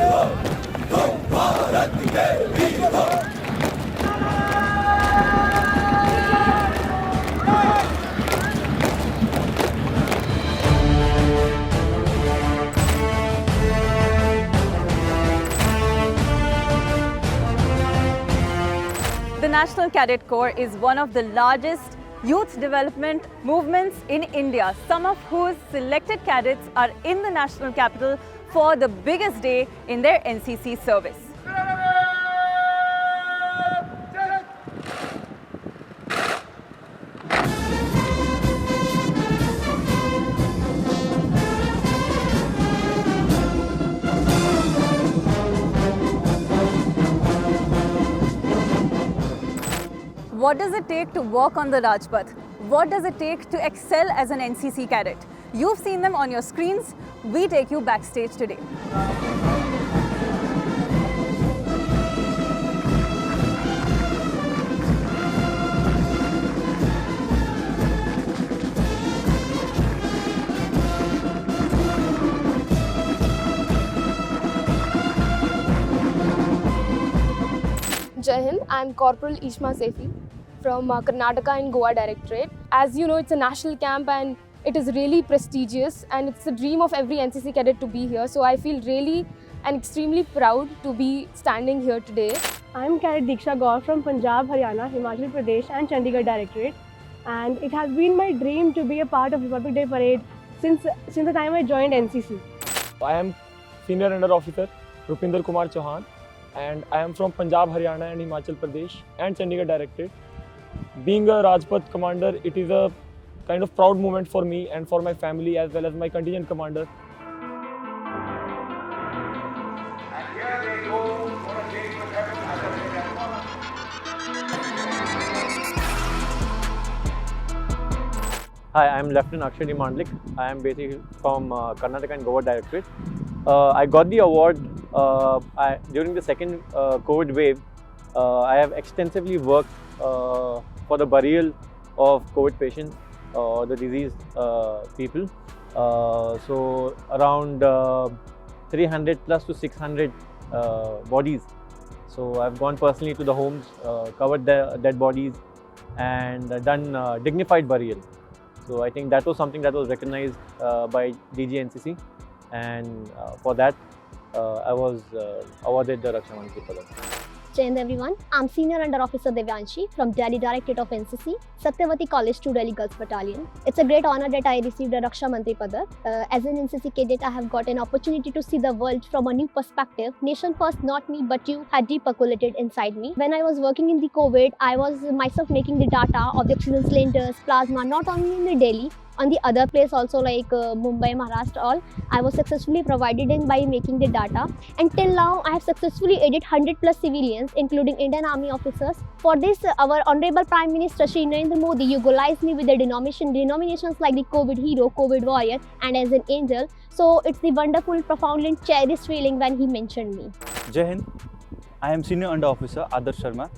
The National Cadet Corps is one of the largest youth development movements in India, some of whose selected cadets are in the national capital for the biggest day in their NCC service. What does it take to walk on the Rajpath? What does it take to excel as an NCC cadet? You've seen them on your screens. We take you backstage today. Jai Hind, I am Corporal Ishma Sefi from Karnataka and Goa Directorate. As you know, it's a national camp and it is really prestigious and it's the dream of every NCC cadet to be here. So I feel really and extremely proud to be standing here today. I am Cadet Diksha Gaur from Punjab, Haryana, Himachal Pradesh and Chandigarh Directorate, and it has been my dream to be a part of Republic Day Parade since the time I joined NCC. I am Senior Under Officer Rupinder Kumar Chauhan and I am from Punjab, Haryana and Himachal Pradesh and Chandigarh Directorate. Being a Rajpath commander, it is a kind of proud moment for me and for my family as well as my contingent commander. Hi, I am Lieutenant Akshani Mandlik. I am basically from Karnataka and Goa Directorate. I got the award during the second COVID wave. I have extensively worked for the burial of COVID patients or the diseased people. So around 300 plus to 600 bodies. So I've gone personally to the homes, covered the dead bodies and done dignified burial. So I think that was something that was recognized by DGNCC, and for that I was awarded the Raksha Mantri Padak. Jai Hind everyone, I'm Senior Under Officer Devyanshi from Delhi Directorate of NCC, Satyavati College to Delhi Girls Battalion. It's a great honor that I received a Raksha Mantri Padak. As an NCC cadet, I have got an opportunity to see the world from a new perspective. Nation first, not me, but you had depopulated inside me. When I was working in the COVID, I was myself making the data of the oxygen cylinders, plasma, not only in the Delhi, on the other place also like Mumbai, Maharashtra, all. I was successfully provided in by making the data. And till now, I have successfully aided 100 plus civilians, including Indian Army officers. For this, our Honorable Prime Minister Shri Narendra Modi eugolized me with the denominations like the COVID hero, COVID warrior, and as an angel. So it's the wonderful, profoundly and cherished feeling when he mentioned me. Jai Hind. I am Senior Under Officer Adarsh Sharma.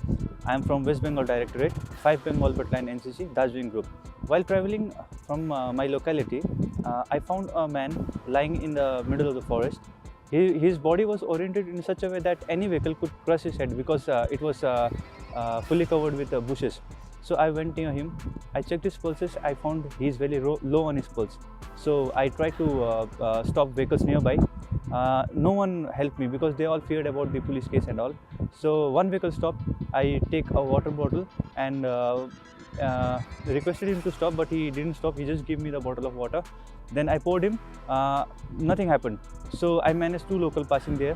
I am from West Bengal Directorate, 5 Bengal Battalion NCC, Darjeeling Group. While travelling from my locality, I found a man lying in the middle of the forest. His body was oriented in such a way that any vehicle could crush his head because it was fully covered with bushes. So I went near him, I checked his pulses, I found he's very low on his pulse. So I tried to stop vehicles nearby. No one helped me because they all feared about the police case and all. So one vehicle stopped, I take a water bottle and requested him to stop, but he didn't stop, he just gave me the bottle of water. Then I poured him, nothing happened. So I managed 2 local passing there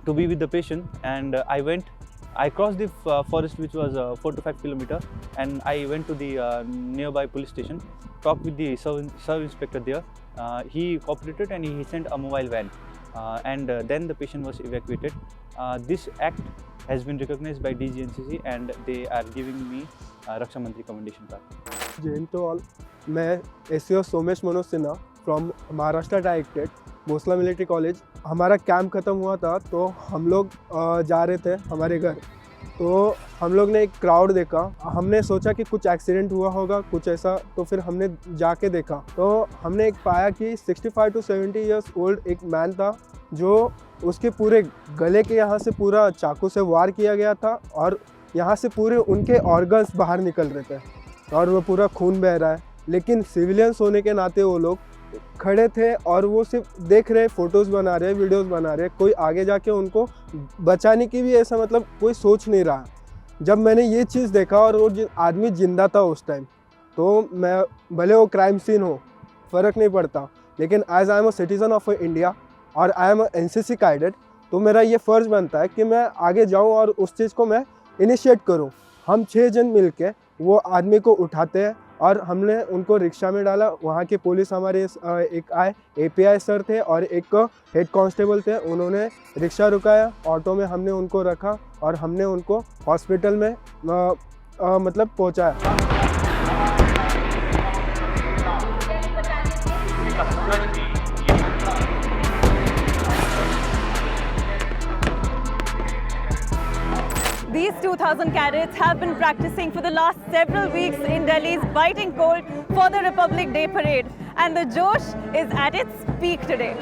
to be with the patient, and I crossed the forest, which was 4 to 5 kilometers, and I went to the nearby police station, talked with the sub-inspector there. He cooperated and he sent a mobile van, and then the patient was evacuated. This act has been recognized by DGNCC and they are giving me Raksha Mantri Commendation Card. Jai Hind to all. मैं SCO Somesh Manoj Sinha from Maharashtra directed Bhonsala military college. हमारा camp ख़त्म हुआ था तो हम लोग जा रहे थे हमारे घर, तो हम लोग ने एक क्राउड देखा. हमने सोचा कि कुछ एक्सीडेंट हुआ होगा कुछ ऐसा, तो फिर हमने जाके देखा तो हमने एक पाया कि 65 to 70 इयर्स ओल्ड एक मैन था जो उसके पूरे गले के यहाँ से पूरा चाकू से वार किया गया था और यहाँ से पूरे उनके ऑर्गन्स बाहर निकल रहे थे और वो पूरा खून बह रहा है। लेकिन सिविलियंस होने के नाते वो लोग खड़े थे और वो सिर्फ देख रहे, फ़ोटोज़ बना रहे, वीडियोस बना रहे, कोई आगे जाके उनको बचाने की भी ऐसा मतलब कोई सोच नहीं रहा। जब मैंने ये चीज़ देखा और वो आदमी जिंदा था उस टाइम, तो मैं भले वो क्राइम सीन हो फ़र्क नहीं पड़ता, लेकिन as I am a citizen of India और I am a NCC cadet, तो मेरा ये फ़र्ज़ बनता है कि मैं आगे जाऊँ और उस चीज़ को मैं इनिशिएट करूँ। हम 6 जन मिलके वो आदमी को उठाते हैं और हमने उनको रिक्शा में डाला। वहाँ के पुलिस हमारे एक आए, एपीआई सर थे और एक हेड कांस्टेबल थे, उन्होंने रिक्शा रुकाया, ऑटो में हमने उनको रखा और हमने उनको हॉस्पिटल में मतलब पहुँचाया। These 2,000 cadets have been practicing for the last several weeks in Delhi's biting cold for the Republic Day parade, and the Josh is at its peak today.